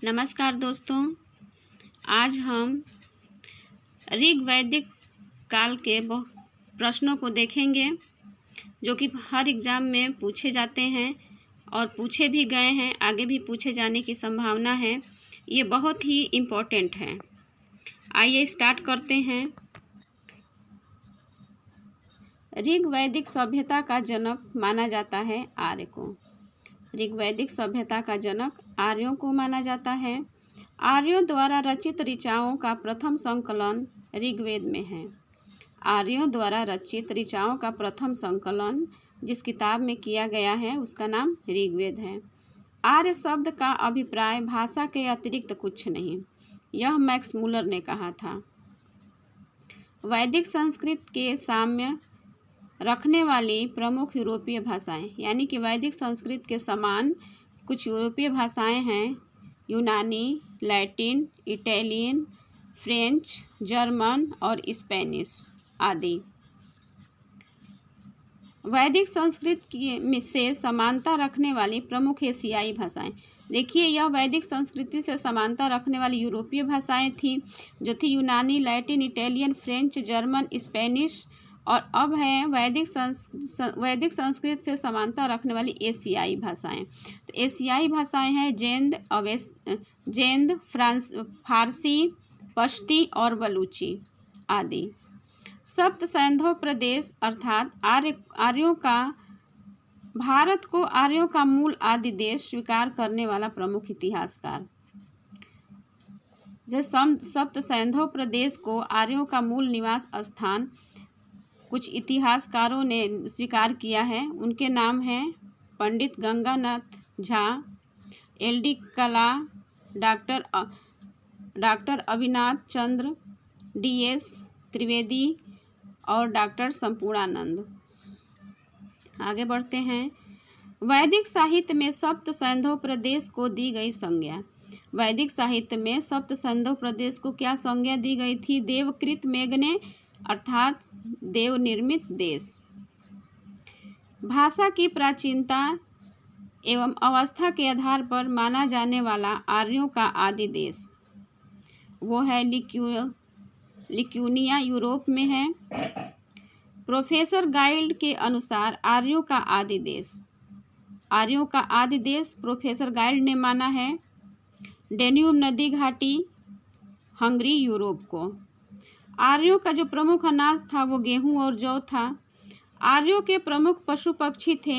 नमस्कार दोस्तों, आज हम ऋग वैदिक काल के प्रश्नों को देखेंगे जो कि हर एग्ज़ाम में पूछे जाते हैं और पूछे भी गए हैं, आगे भी पूछे जाने की संभावना है। ये बहुत ही इम्पोर्टेंट है। आइए स्टार्ट करते हैं। ऋग वैदिक सभ्यता का जनक माना जाता है आर्य को। ऋग वैदिक सभ्यता का जनक आर्यों को माना जाता है। आर्यों द्वारा रचित ऋचाओं का प्रथम संकलन ऋग्वेद में है। आर्यों द्वारा रचित ऋचाओं का प्रथम संकलन जिस किताब में किया गया है उसका नाम ऋग्वेद है। आर्य शब्द का अभिप्राय भाषा के अतिरिक्त कुछ नहीं, यह मैक्स मूलर ने कहा था। वैदिक संस्कृत के साम्य रखने वाली प्रमुख यूरोपीय भाषाएं, यानी कि वैदिक संस्कृत के समान कुछ यूरोपीय भाषाएं हैं। यूनानी, लैटिन, इटालियन, फ्रेंच, जर्मन और स्पेनिश आदि। वैदिक संस्कृत से समानता रखने वाली प्रमुख एशियाई भाषाएं। देखिए, यह वैदिक संस्कृति से समानता रखने वाली यूरोपीय भाषाएं थी जो थी यूनानी, Latin, Italian, French, German, Spanish, और अब है वैदिक संस्कृत से समानता रखने वाली एशियाई भाषाएं। तो एशियाई भाषाएं हैं जेंद, फारसी, पश्ती और बलूची आदि। सप्त सैंधव प्रदेश अर्थात आर्यों का भारत को आर्यों का मूल आदि देश स्वीकार करने वाला प्रमुख इतिहासकार। जैसे सप्त सैंधव प्रदेश को आर्यों का मूल निवास स्थान कुछ इतिहासकारों ने स्वीकार किया है। उनके नाम हैं पंडित गंगानाथ झा, LD कला, डॉक्टर अविनाथ चंद्र, DS त्रिवेदी और डॉक्टर संपूर्णानंद। आगे बढ़ते हैं। वैदिक साहित्य में सप्त सैंधव प्रदेश को दी गई संज्ञा। वैदिक साहित्य में सप्त सैंधव प्रदेश को क्या संज्ञा दी गई थी? देवकृत मेघने अर्थात देव निर्मित देश। भाषा की प्राचीनता एवं अवस्था के आधार पर माना जाने वाला आर्यों का आदि देश वो है लिक्यूनिया, यूरोप में है। प्रोफेसर गाइल्ड के अनुसार आर्यों का आदि देश प्रोफेसर गाइल्ड ने माना है डेन्यूब नदी घाटी, हंगरी, यूरोप को। आर्यों का जो प्रमुख अनाज था वो गेहूं और जौ था। आर्यों के प्रमुख पशु पक्षी थे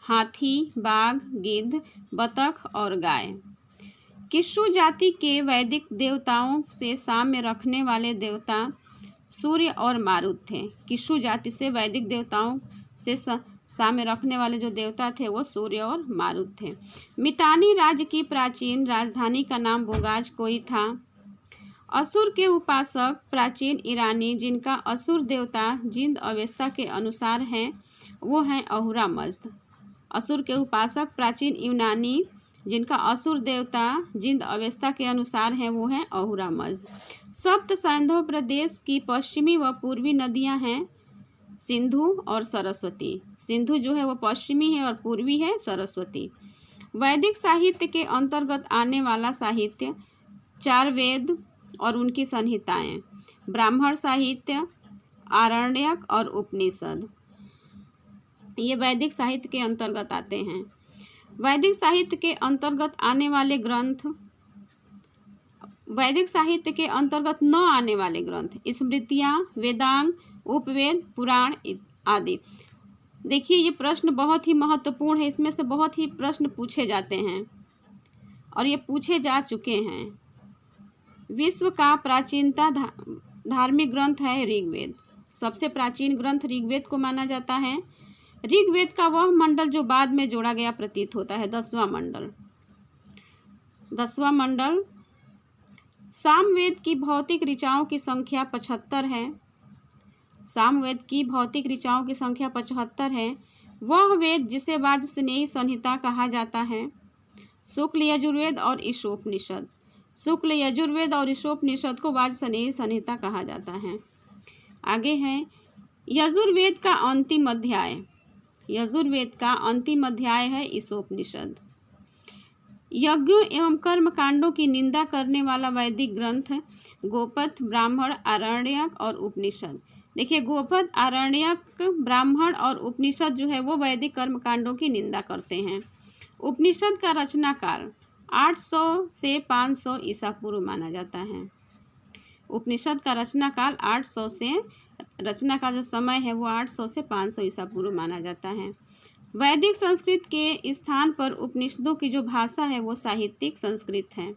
हाथी, बाघ, गिद्ध, बतख और गाय। किशु जाति के वैदिक देवताओं से साम्य रखने वाले देवता सूर्य और मारुत थे। किशु जाति से वैदिक देवताओं से साम्य रखने वाले जो देवता थे वो सूर्य और मारुत थे। मितानी राज्य की प्राचीन राजधानी का नाम बोगाज कोई था। असुर के उपासक प्राचीन ईरानी जिनका असुर देवता जिंद अवेस्ता के अनुसार हैं वो हैं अहुरा मज़्द। असुर के उपासक प्राचीन यूनानी जिनका असुर देवता जिंद अवेस्ता के अनुसार हैं वो हैं अहुरा मज़्द। सप्त सैंधव प्रदेश की पश्चिमी व पूर्वी नदियां हैं सिंधु और सरस्वती। सिंधु जो है वो पश्चिमी है और पूर्वी है सरस्वती। वैदिक साहित्य के अंतर्गत आने वाला साहित्य चार वेद और उनकी संहिताएं, ब्राह्मण साहित्य, आरण्यक और उपनिषद, ये वैदिक साहित्य के अंतर्गत आते हैं। वैदिक साहित्य के अंतर्गत आने वाले ग्रंथ, वैदिक साहित्य के अंतर्गत न आने वाले ग्रंथ स्मृतियाँ, वेदांग, उपवेद, पुराण आदि। देखिए, ये प्रश्न बहुत ही महत्वपूर्ण है। इसमें से बहुत ही प्रश्न पूछे जाते हैं और ये पूछे जा चुके हैं। विश्व का प्राचीनता धार्मिक ग्रंथ है ऋग्वेद। सबसे प्राचीन ग्रंथ ऋग्वेद को माना जाता है। ऋग्वेद का वह मंडल जो बाद में जोड़ा गया प्रतीत होता है, 10वां मंडल। सामवेद की भौतिक ऋचाओं की संख्या 75 है। सामवेद की भौतिक ऋचाओं की संख्या 75 है। वह वेद जिसे वाजस्नेयी संहिता कहा जाता है। शुक्ल यजुर्वेद और ईशोपनिषद। शुक्ल यजुर्वेद और ईशोपनिषद को वाजस्नेयी संहिता कहा जाता है। आगे है यजुर्वेद का अंतिम अध्याय है ईशोपनिषद। यज्ञों एवं कर्म कांडों की निंदा करने वाला वैदिक ग्रंथ गोपथ, ब्राह्मण, आरण्यक और उपनिषद। देखिए, गोपथ, आरण्यक, ब्राह्मण और उपनिषद जो है वो वैदिक कर्म कांडों की निंदा करते हैं। उपनिषद का रचना काल 800 से 500 ईसा पूर्व माना जाता है। उपनिषद का रचना काल 800 से, रचना का जो समय है वो 800 से 500 ईसा पूर्व माना जाता है। वैदिक संस्कृत के स्थान पर उपनिषदों की जो भाषा है वो साहित्यिक संस्कृत है।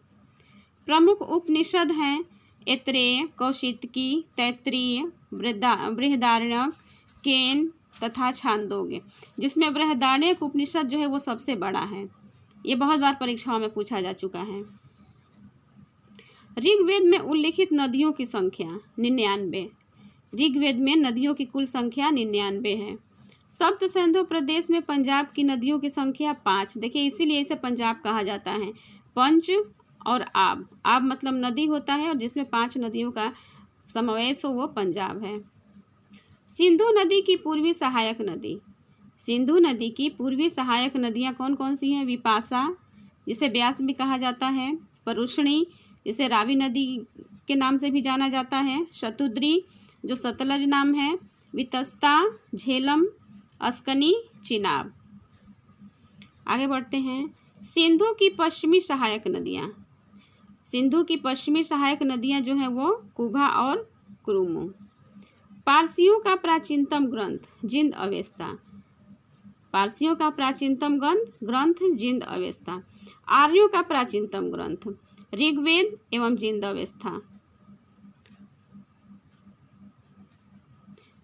प्रमुख उपनिषद हैं ऐत्रेय, कौशितकी, तैत्तिरीय, बृहदारण्यक, केन तथा छांदोग्य, जिसमें बृहदारण्यक उपनिषद जो है वो सबसे बड़ा है। ये बहुत बार परीक्षाओं में पूछा जा चुका है। ऋग्वेद में उल्लिखित नदियों की संख्या 99। ऋग्वेद में नदियों की कुल संख्या 99 है। सप्त सिंधु प्रदेश में पंजाब की नदियों की संख्या 5। देखिए, इसीलिए इसे पंजाब कहा जाता है। पंच और आब, आब मतलब नदी होता है और जिसमें 5 नदियों का समावेश हो वो पंजाब है। सिंधु नदी की पूर्वी सहायक नदी। सिंधु नदी की पूर्वी सहायक नदियाँ कौन कौन सी हैं? विपाशा, जिसे ब्यास भी कहा जाता है, परुष्णी, जिसे रावी नदी के नाम से भी जाना जाता है, शतुद्री जो सतलज नाम है, वितस्ता, झेलम, अस्कनी, चिनाब। आगे बढ़ते हैं। सिंधु की पश्चिमी सहायक नदियाँ। सिंधु की पश्चिमी सहायक नदियाँ जो हैं वो कुभा और कुरुमु। पारसियों का प्राचीनतम ग्रंथ जिंद अवेस्ता। पारसियों का प्राचीनतम ग्रंथ जिंद अवेस्ता। आर्यों का प्राचीनतम ग्रंथ ऋग्वेद एवं जिंद अवेस्ता।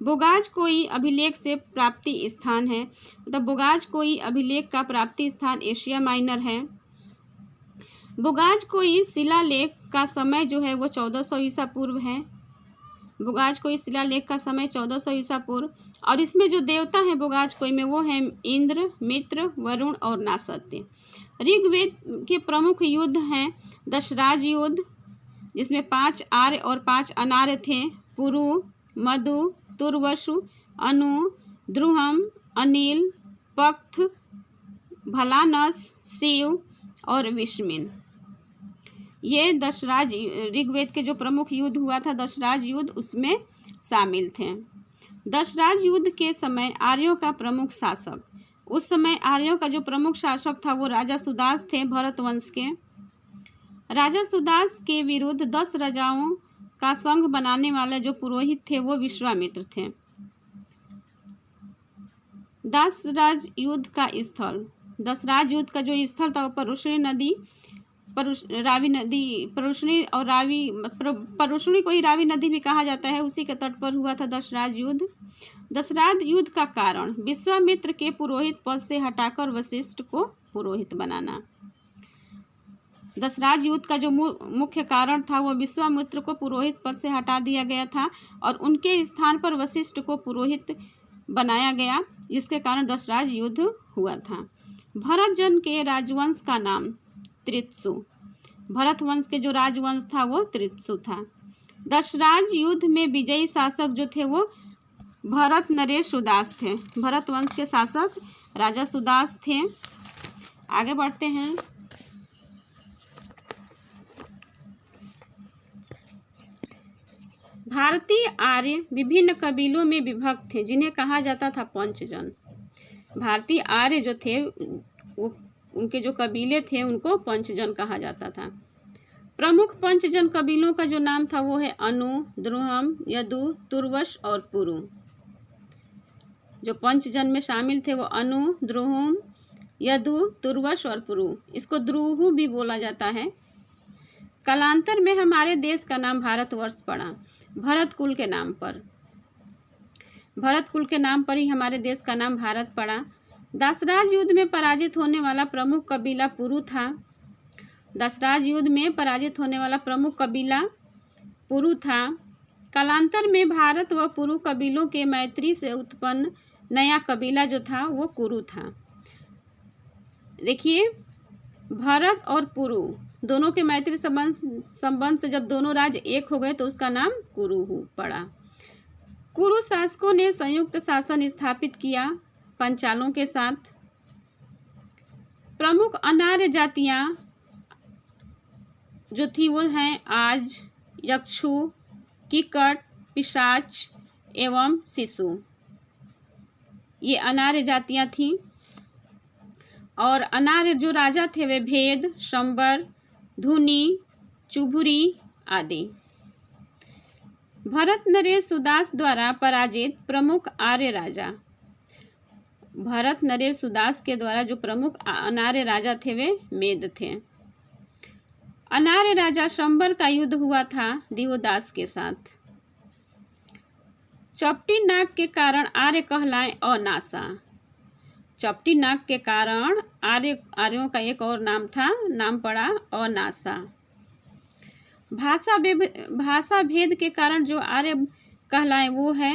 बोगाज कोई अभिलेख से प्राप्ति स्थान है, मतलब बोगाज कोई अभिलेख का प्राप्ति स्थान एशिया माइनर है। बोगाज कोई शिलालेख का समय जो है वो 1400 ईसा पूर्व है। बोगाज कोई शिलालेख का समय 1400 ईसा पूर्व, और इसमें जो देवता हैं बोगाज कोई में वो हैं इंद्र, मित्र, वरुण और नासत्य। ऋग्वेद के प्रमुख युद्ध हैं दशराज युद्ध, जिसमें 5 आर्य और 5 अनार्य थे। पुरु, मधु, तुर्वसु, अनु, द्रुहम, अनिल, पक्थ, भलानस, शिव और विश्मिन। ये दशराज, ऋग्वेद के जो प्रमुख युद्ध हुआ था दशराज युद्ध, उसमें शामिल थे। दशराज युद्ध के समय आर्यों का प्रमुख शासक, उस समय आर्यों का जो प्रमुख शासक था वो राजा सुदास थे, भरत वंश के। राजा सुदास के विरुद्ध 10 राजाओं का संघ बनाने वाले जो पुरोहित थे वो विश्वामित्र थे। दशराज युद्ध का स्थल, दशराज युद्ध का जो स्थल था वो परुष्णी नदी, रावी नदी, परुष्णी और रावी, परुष्णी को ही रावी नदी भी कहा जाता है, उसी के तट पर हुआ था दशराज युद्ध। दशराज युद्ध का कारण विश्वामित्र के पुरोहित पद से हटाकर वशिष्ठ को पुरोहित बनाना। दशराज युद्ध का जो मुख्य कारण था वो विश्वामित्र को पुरोहित पद से हटा दिया गया था और उनके स्थान पर वशिष्ठ को पुरोहित बनाया गया, जिसके कारण दशराज युद्ध हुआ था। भरत जन के राजवंश का नाम त्रित्सु। भरत वंश के जो राजवंश था वो त्रित्सु था। दशराज युद्ध में विजयी शासक जो थे वो भरत नरेश सुदास थे। भरत वंश के शासक राजा सुदास थे। आगे बढ़ते हैं। भारतीय आर्य विभिन्न कबीलों में विभक्त थे, जिन्हें कहा जाता था पंचजन। भारतीय आर्य जो थे वो, उनके जो कबीले थे उनको पंचजन कहा जाता था। प्रमुख पंचजन कबीलों का जो नाम था वो है अनु, द्रुहम, यदु, तुर्वस और पुरु। जो पंचजन में शामिल थे वो अनु, द्रुहम, यदु, तुर्वस और पुरु। इसको द्रुहु भी बोला जाता है। कालांतर में हमारे देश का नाम भारतवर्ष पड़ा, भरत कुल के नाम पर। भरत कुल के नाम पर ही हमारे देश का नाम भारत पड़ा। दशराज युद्ध में पराजित होने वाला प्रमुख कबीला पुरु था। दशराज युद्ध में पराजित होने वाला प्रमुख कबीला पुरु था। कालांतर में भारत व पुरु कबीलों के मैत्री से उत्पन्न नया कबीला जो था वो कुरु था। देखिए, भारत और पुरु दोनों के मैत्री संबंध से जब दोनों राज्य एक हो गए तो उसका नाम कुरु पड़ा। कुरु शासकों ने संयुक्त शासन स्थापित किया पंचालों के साथ। प्रमुख अनार्य जातियाँ जो थी वो हैं आज, यक्षु, कीकट, पिशाच एवं शिशु। ये अनार्य जातियाँ थीं। और अनार्य जो राजा थे वे भेद, शंबर, धुनी, चुभुरी आदि। भरत नरेश सुदास द्वारा पराजित प्रमुख आर्य राजा। भरत नरेश सुदास के द्वारा जो प्रमुख अनार्य राजा थे वे मेद थे। अनार्य राजा शंबर का युद्ध हुआ था दिवोदास के साथ। चपटी नाक के कारण आर्य कहलाए अनासा। चपटी नाक के कारण आर्यों का एक और नाम पड़ा अनासा। भाषा भेद के कारण जो आर्य कहलाए वो है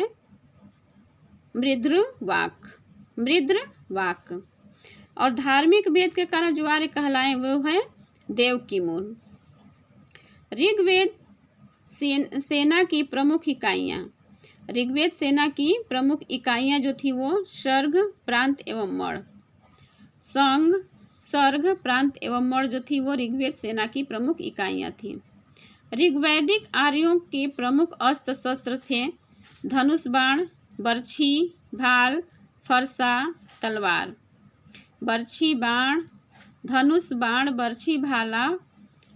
मृद्रवाक। और धार्मिक भेद के कारण जो आर्य कहलाए वो है देवकीमूल। ऋग्वेद सेना की प्रमुख इकाइयाँ। ऋग्वेद सेना की प्रमुख इकाइयाँ जो थी वो सर्ग, प्रांत एवं मण। संघ, सर्ग, प्रांत एवं मण जो थी वो ऋग्वेद सेना की प्रमुख इकाइयाँ थीं। ऋग्वैदिक आर्यों के प्रमुख अस्त्र शस्त्र थे धनुष बाण, बर्छी, भाल, फरसा, तलवार। बर्छी बाण, धनुष बाण, बर्छी, भाला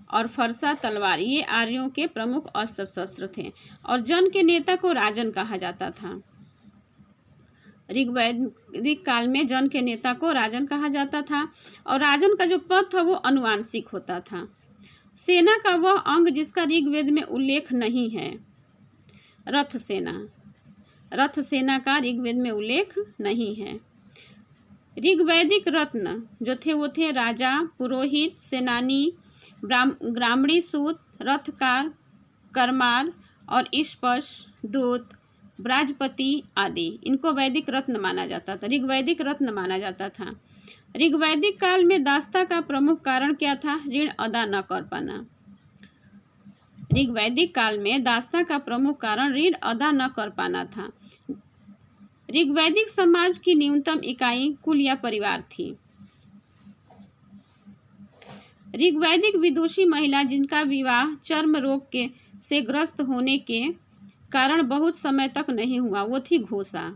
और फरसा तलवार ये आर्यों के प्रमुख अस्त्र शस्त्र थे। और जन के नेता को राजन कहा जाता था। ऋग्वैदिक काल में जन के नेता को राजन कहा जाता था। और राजन का जो पद था वो अनुवांशिक होता था। सेना का वह अंग जिसका ऋग्वेद में उल्लेख नहीं है, रथ सेना। रथ सेना का ऋग्वेद में उल्लेख नहीं है। ऋग्वैदिक रत्न जो थे वो थे राजा, पुरोहित, सेनानी, ग्रामणी सूत, रथकार, करमार और इष्पश, दूत, ब्राजपति आदि। इनको वैदिक रत्न माना जाता था, ऋग्वैदिक रत्न माना जाता था। ऋग्वैदिक काल में दास्ता का प्रमुख कारण क्या था? ऋण अदा न कर पाना। ऋग्वैदिक काल में दास्ता का प्रमुख कारण ऋण अदा न कर पाना था। ऋग्वैदिक समाज की न्यूनतम इकाई कुल या परिवार थी। ऋग्वैदिक विदुषी महिला जिनका विवाह चर्म रोग से ग्रस्त होने के कारण बहुत समय तक नहीं हुआ वो थी घोषा।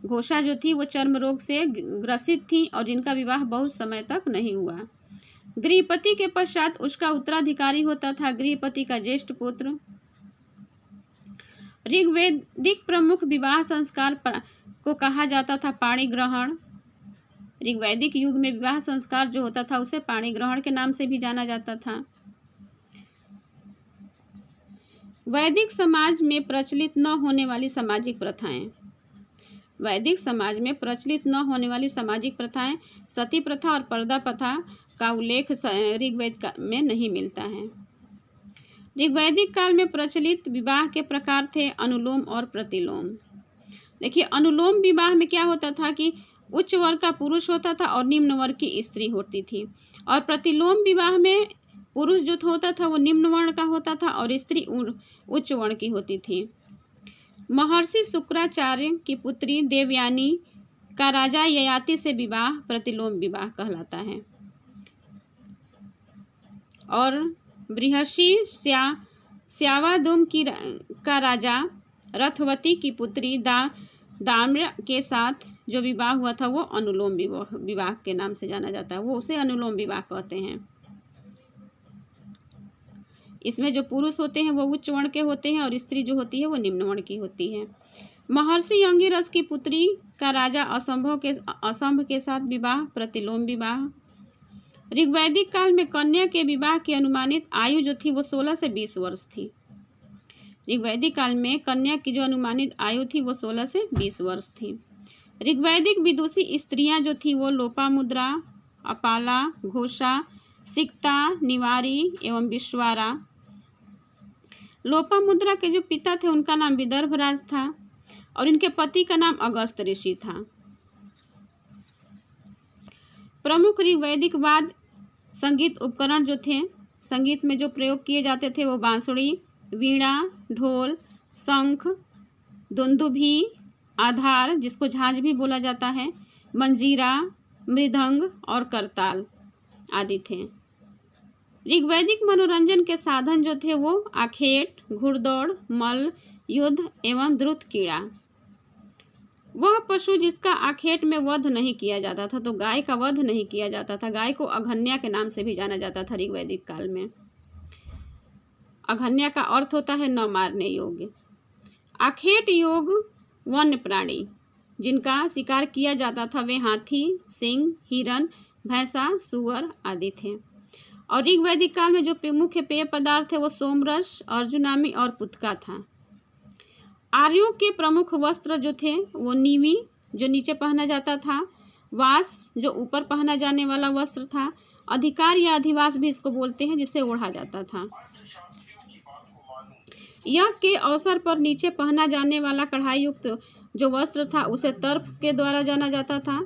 घोषा जो थी वो चर्म रोग से ग्रसित थी और जिनका विवाह बहुत समय तक नहीं हुआ। गृहपति के पश्चात उसका उत्तराधिकारी होता था गृहपति का ज्येष्ठ पुत्र। ऋग्वैदिक प्रमुख विवाह संस्कार को कहा जाता था पाणी ग्रहण। ऋग्वैदिक युग में विवाह संस्कार जो होता था उसे पाणी ग्रहण के नाम से भी जाना जाता था। वैदिक समाज में प्रचलित न होने वाली सामाजिक प्रथाएं। वैदिक समाज में प्रचलित न होने वाली सामाजिक प्रथाएं सती प्रथा और पर्दा प्रथा का उल्लेख ऋग्वेद में नहीं मिलता है। ऋग्वैदिक काल में प्रचलित विवाह के प्रकार थे अनुलोम और प्रतिलोम। देखिए, अनुलोम विवाह में क्या होता था कि उच्च वर्ग का पुरुष होता था और निम्न वर्ग की स्त्री होती थी। और प्रतिलोम विवाह में पुरुष जो होता था वो निम्न वर्ण का होता था और स्त्री उच्च वर्ण की होती थी। महर्षि शुक्राचार्य की पुत्री देवयानी का राजा ययाति से विवाह प्रतिलोम विवाह कहलाता है। और बृहर्षि स्यावादुम का राजा रथवती की पुत्री दाम्र के साथ जो विवाह हुआ था वो अनुलोम विवाह के नाम से जाना जाता है। वो उसे अनुलोम विवाह कहते हैं। इसमें जो पुरुष होते हैं वो उच्च वर्ण के होते हैं और स्त्री जो होती है वो निम्न वर्ण की होती है। महर्षि अंगिरस की पुत्री का राजा असंभ के साथ विवाह प्रतिलोम विवाह। ऋग्वैदिक काल में कन्या के विवाह की अनुमानित आयु जो थी वो 16 से 20 वर्ष थी। ऋग्वैदिक काल में कन्या की जो अनुमानित आयु थी वो 16 से 20 वर्ष थी। ऋग्वैदिक विदुषी स्त्रियां जो थी वो लोपामुद्रा, अपाला, घोषा, सिक्ता, निवारी एवं विश्वारा। लोपामुद्रा के जो पिता थे उनका नाम विदर्भराज था और इनके पति का नाम अगस्त ऋषि था। प्रमुख ऋग्वैदिक वाद्य संगीत उपकरण जो थे, संगीत में जो प्रयोग किए जाते थे वो बांसुरी, वीणा, ढोल, शंख, दुंदुभी, आधार जिसको झांझ भी बोला जाता है, मंजीरा, मृदंग और करताल आदि थे। ऋग्वैदिक मनोरंजन के साधन जो थे वो आखेट, घुड़दौड़, मल्ल युद्ध एवं द्रुत क्रीड़ा। वह पशु जिसका आखेट में वध नहीं किया जाता था, तो गाय का वध नहीं किया जाता था। गाय को अघन्या के नाम से भी जाना जाता था ऋग्वैदिक काल में। अघन्या का अर्थ होता है न मारने योग्य। आखेट योग वन्य प्राणी जिनका शिकार किया जाता था वे हाथी, सिंह, हिरन, भैंसा, सुअर आदि थे। और ऋग्वैदिक काल में जो मुख्य पेय पदार्थ थे वो सोमरस, अर्जुनामी और पुतका था। आर्यों के प्रमुख वस्त्र जो थे वो नीवी जो नीचे पहना जाता था, वास जो ऊपर पहना जाने वाला वस्त्र था, अधिकार या अधिवास भी इसको बोलते हैं जिसे ओढ़ा जाता था। यज्ञ के अवसर पर नीचे पहना जाने वाला कढ़ाई युक्त जो वस्त्र था उसे तर्फ के द्वारा जाना जाता था,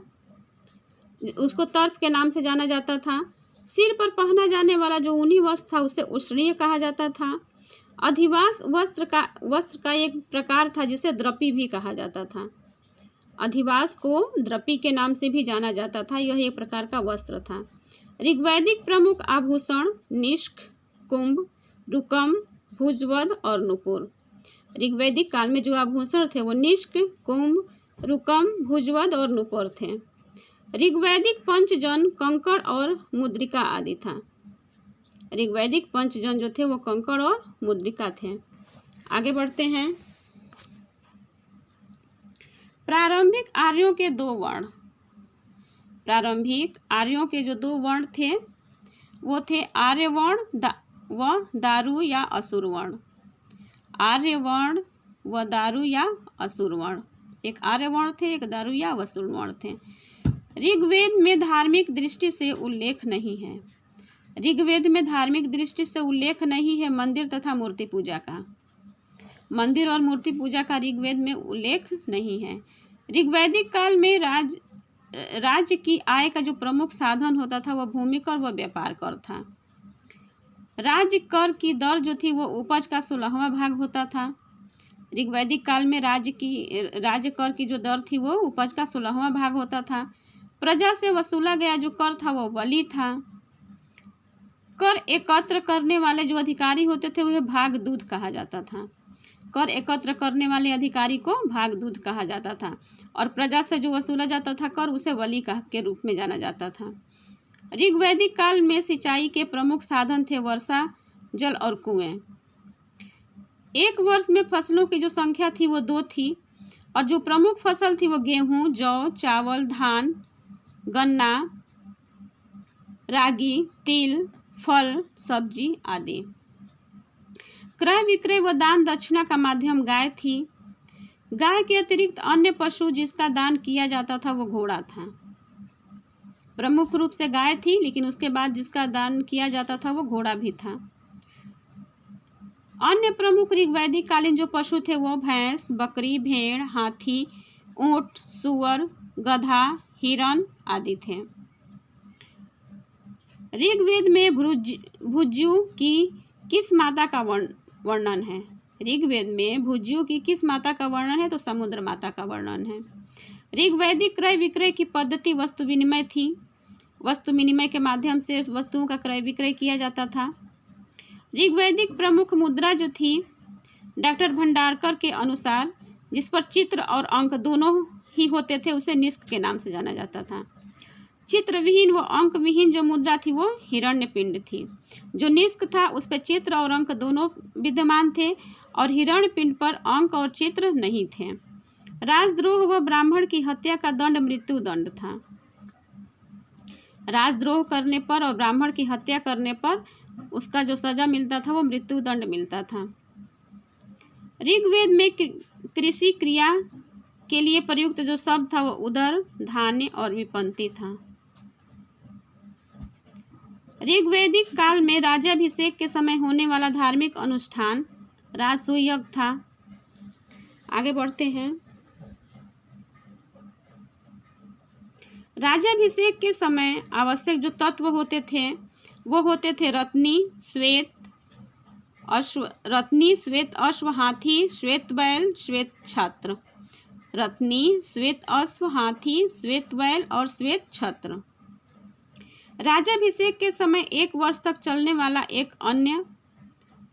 उसको तर्फ के नाम से जाना जाता था। सिर पर पहना जाने वाला जो ऊनी वस्त्र था उसे उष्णीय कहा जाता था। अधिवास वस्त्र का एक प्रकार था जिसे द्रपी भी कहा जाता था। अधिवास को द्रपी के नाम से भी जाना जाता था। यह एक प्रकार का वस्त्र था। ऋग्वैदिक प्रमुख आभूषण निष्क, कुंभ, रुकम, भुजवध और नुपुर। ऋग्वैदिक काल में जो आभूषण थे वो निष्क, कुंभ, रुकम, भुजवध और नुपुर थे। ऋग्वैदिक पंचजन कंकड़ और मुद्रिका आदि था। ऋग्वैदिक पंचजन जो थे वो कंकड़ और मुद्रिका थे। आगे बढ़ते हैं। प्रारंभिक आर्यों के दो वर्ण। प्रारंभिक आर्यों के जो दो वर्ण थे वो थे आर्यवर्ण व दारू या असुर वर्ण। आर्यवर्ण व दारू या असुर वर्ण। एक आर्यवर्ण थे, एक दारू या असुर वर्ण थे। ऋग्वेद में धार्मिक दृष्टि से उल्लेख नहीं है। ऋग्वेद में धार्मिक दृष्टि से उल्लेख नहीं है मंदिर तथा मूर्ति पूजा का। मंदिर और मूर्ति पूजा का ऋग्वेद में उल्लेख नहीं है। ऋग्वैदिक काल में राज्य की आय का जो प्रमुख साधन होता था वह भूमि कर व व्यापार कर था। राज्य कर की दर जो थी वो उपज का 16वां भाग होता था। ऋग्वैदिक काल में राज्य कर की जो दर थी वो उपज का 16वां भाग होता था। प्रजा से वसूला गया जो कर था वो बलि था। कर एकत्र करने वाले जो अधिकारी होते थे वह भाग दूध कहा जाता था। कर एकत्र करने वाले अधिकारी को भाग दूध कहा जाता था। और प्रजा से जो वसूला जाता था कर उसे बलि के रूप में जाना जाता था। ऋग्वैदिक काल में सिंचाई के प्रमुख साधन थे वर्षा जल और कुएं। एक वर्ष में फसलों की जो संख्या थी वो 2 थी और जो प्रमुख फसल थी वो गेहूं, जौ, चावल, धान, गन्ना, रागी, तिल, फल, सब्जी आदि। क्रय विक्रय व दान दक्षिणा का माध्यम गाय थी। गाय के अतिरिक्त अन्य पशु जिसका दान किया जाता था वो घोड़ा था। प्रमुख रूप से गाय थी लेकिन उसके बाद जिसका दान किया जाता था वो घोड़ा भी था। अन्य प्रमुख ऋग्वैदिक कालीन जो पशु थे वो भैंस, बकरी, भेड़, हाथी, ऊंट, सुअर, गधा, हिरन आदि थे। ऋग्वेद में भुज्यु की किस माता का वर्णन है? ऋग्वेद में भुज्यु की किस माता का वर्णन है? तो समुद्र माता का वर्णन है। ऋग्वैदिक क्रय विक्रय की पद्धति वस्तु विनिमय थी। वस्तु विनिमय के माध्यम से वस्तुओं का क्रय विक्रय किया जाता था। ऋग्वैदिक प्रमुख मुद्रा जो थी डॉक्टर भंडारकर के अनुसार जिस पर चित्र और अंक दोनों ही होते थे उसे निष्क के नाम से जाना जाता था। चित्र विहीन व अंक विहीन जो मुद्रा थी वो हिरण्य पिंड थी। जो निष्क था उस पर चित्र और अंक दोनों विद्यमान थे और हिरण्य पिंड पर अंक और चित्र नहीं थे। राजद्रोह व ब्राह्मण की हत्या का दंड मृत्यु दंड था। राजद्रोह करने पर और ब्राह्मण की हत्या करने पर उसका जो सजा मिलता था वो मृत्यु दंड मिलता था। ऋग्वेद में कृषि क्रिया के लिए प्रयुक्त जो शब्द था वो उदर, धान्य और विपंती था। ऋग्वैदिक काल में राज्याभिषेक के समय होने वाला धार्मिक अनुष्ठान राजसूय यज्ञ था। आगे बढ़ते हैं। राज्याभिषेक के समय आवश्यक जो तत्व होते थे वो होते थे रत्नी, श्वेत अश्व, हाथी, श्वेत बैल, श्वेत छात्र। रत्नी, श्वेत अश्व, हाथी, श्वेत बैल और श्वेत छत्र। राज्याभिषेक के समय 1 वर्ष तक चलने वाला एक अन्य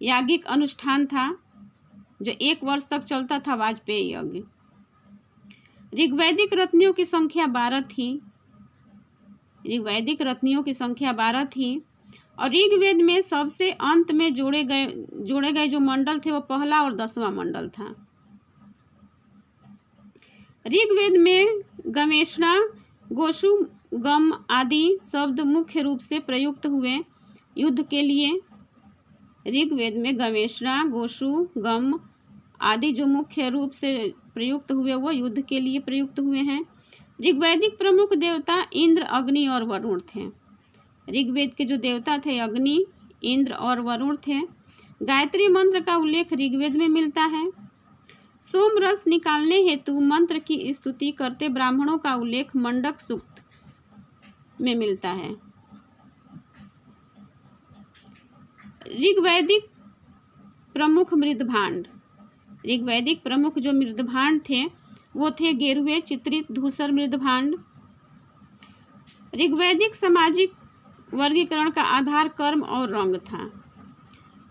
याज्ञिक अनुष्ठान था जो 1 वर्ष तक चलता था, वाजपेयी यज्ञ। ऋग्वैदिक रत्नियों की संख्या 12 थी। ऋग्वैदिक रत्नियों की संख्या 12 थी और ऋग्वेद में सबसे अंत में जोड़े गए जो मंडल थे वो पहला और 10वां मंडल था। ऋग्वेद में गवेषणा, गोषु, गम आदि शब्द मुख्य रूप से प्रयुक्त हुए युद्ध के लिए। ऋग्वेद में गवेषणा, गोषु, गम आदि जो मुख्य रूप से प्रयुक्त हुए वो युद्ध के लिए प्रयुक्त हुए हैं। ऋग्वैदिक प्रमुख देवता इंद्र, अग्नि और वरुण थे। ऋग्वेद के जो देवता थे अग्नि, इंद्र और वरुण थे। गायत्री मंत्र का उल्लेख ऋग्वेद में मिलता है। सोम रस निकालने हेतु मंत्र की स्तुति करते ब्राह्मणों का उल्लेख मंडक सूक्त में मिलता है। ऋग्वैदिक प्रमुख मृदभांड। ऋग्वैदिक प्रमुख जो मृदभांड थे वो थे गेरुए, चित्रित, धूसर मृदभांड। ऋग्वैदिक सामाजिक वर्गीकरण का आधार कर्म और रंग था।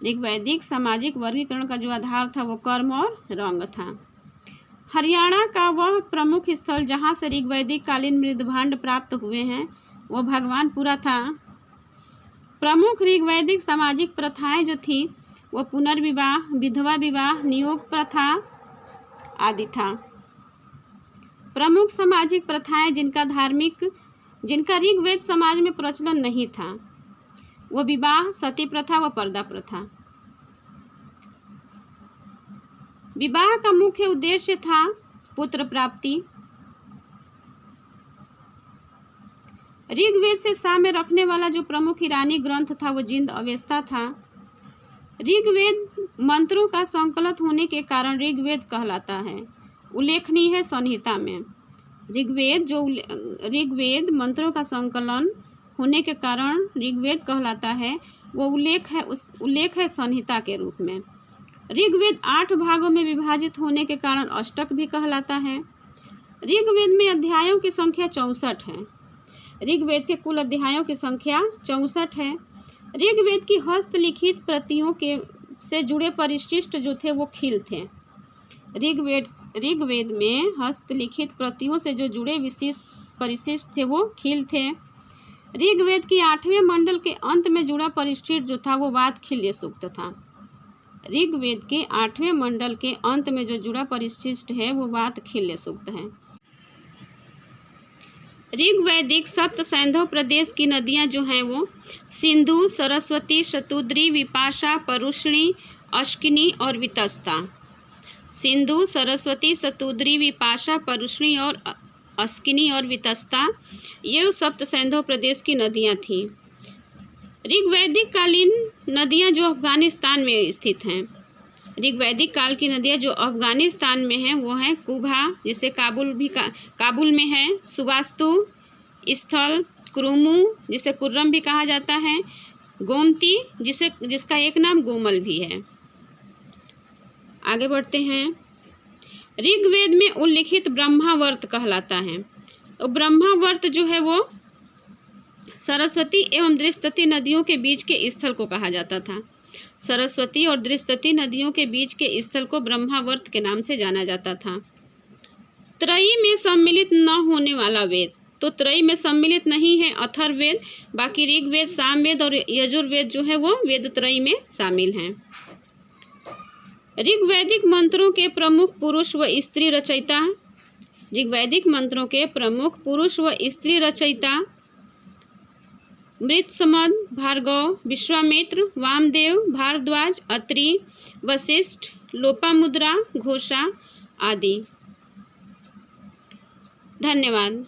ऋग्वैदिक सामाजिक वर्गीकरण का जो आधार था वो कर्म और रंग था। हरियाणा का वह प्रमुख स्थल जहाँ से ऋग्वैदिक कालीन मृदभांड प्राप्त हुए हैं वो भगवानपुरा था। प्रमुख ऋग्वैदिक सामाजिक प्रथाएं जो थी वो पुनर्विवाह, विधवा विवाह, नियोग प्रथा आदि था। प्रमुख सामाजिक प्रथाएं जिनका ऋग्वेद समाज में प्रचलन नहीं था वो विवाह, सती प्रथा व पर्दा प्रथा। विवाह का मुख्य उद्देश्य था पुत्र प्राप्ति। ऋग्वेद से साम्य रखने वाला जो प्रमुख ईरानी ग्रंथ था वो जिंद अवेस्ता था। ऋग्वेद मंत्रों का संकलन होने के कारण ऋग्वेद कहलाता है। उल्लेखनीय है संहिता में ऋग्वेद मंत्रों का संकलन होने के कारण ऋग्वेद कहलाता है, वो उल्लेख है संहिता के रूप में। ऋग्वेद 8 भागों में विभाजित होने के कारण अष्टक भी कहलाता है। ऋग्वेद में अध्यायों की संख्या 64 है। ऋग्वेद के कुल अध्यायों की संख्या 64 है। ऋग्वेद की हस्तलिखित प्रतियों से जुड़े परिशिष्ट जो थे वो खील थे। ऋग्वेद में हस्तलिखित प्रतियों से जो जुड़े विशिष्ट परिशिष्ट थे वो खील थे। ऋग्वेद की 8वें मंडल के अंत में जुड़ा परिशिष्ट जो था वो वात खिल्य सूक्त था। ऋग्वेद के 8वें मंडल के अंत में जो जुड़ा परिशिष्ट है वो वात खिल्य सूक्त है। ऋग्वैदिक सप्त सैंधव प्रदेश की नदियां जो हैं वो सिंधु, सरस्वती, शतुद्री, विपाशा, परुष्णी, अश्किनी और वितस्ता। सिंधु, सरस्वती, शतुद्री, विपाशा, परुष्णी और अश्किनी और वितस्ता ये सप्त सैंधव प्रदेश की नदियां थीं। ऋग्वैदिक कालीन नदियां जो अफगानिस्तान में स्थित हैं। ऋग्वैदिक काल की नदियां जो अफगानिस्तान में हैं वो हैं कुभा, जिसे काबुल में है, सुवास्तु स्थल, कुरुमु जिसे कुर्रम भी कहा जाता है, गोमती जिसका एक नाम गोमल भी है। आगे बढ़ते हैं। ऋग्वेद में उल्लिखित ब्रह्मावर्त कहलाता है। तो ब्रह्मावर्त जो है वो सरस्वती एवं दृष्टि नदियों के बीच के स्थल को कहा जाता था। सरस्वती और दृष्टि नदियों के बीच के स्थल को ब्रह्मावर्त के नाम से जाना जाता था। त्रयी में सम्मिलित न होने वाला वेद, तो त्रयी में सम्मिलित नहीं है अथर्ववेद, बाकी ऋग्वेद, सामवेद और यजुर्वेद जो है वो वेद त्रयी में शामिल हैं। ऋग्वैदिक मंत्रों के प्रमुख पुरुष व स्त्री रचयिता। ऋग्वैदिक मंत्रों के प्रमुख पुरुष व स्त्री रचयिता मृत्समद, भार्गव, विश्वामित्र, वामदेव, भारद्वाज, अत्रि, वशिष्ठ, लोपामुद्रा, घोषा आदि। धन्यवाद।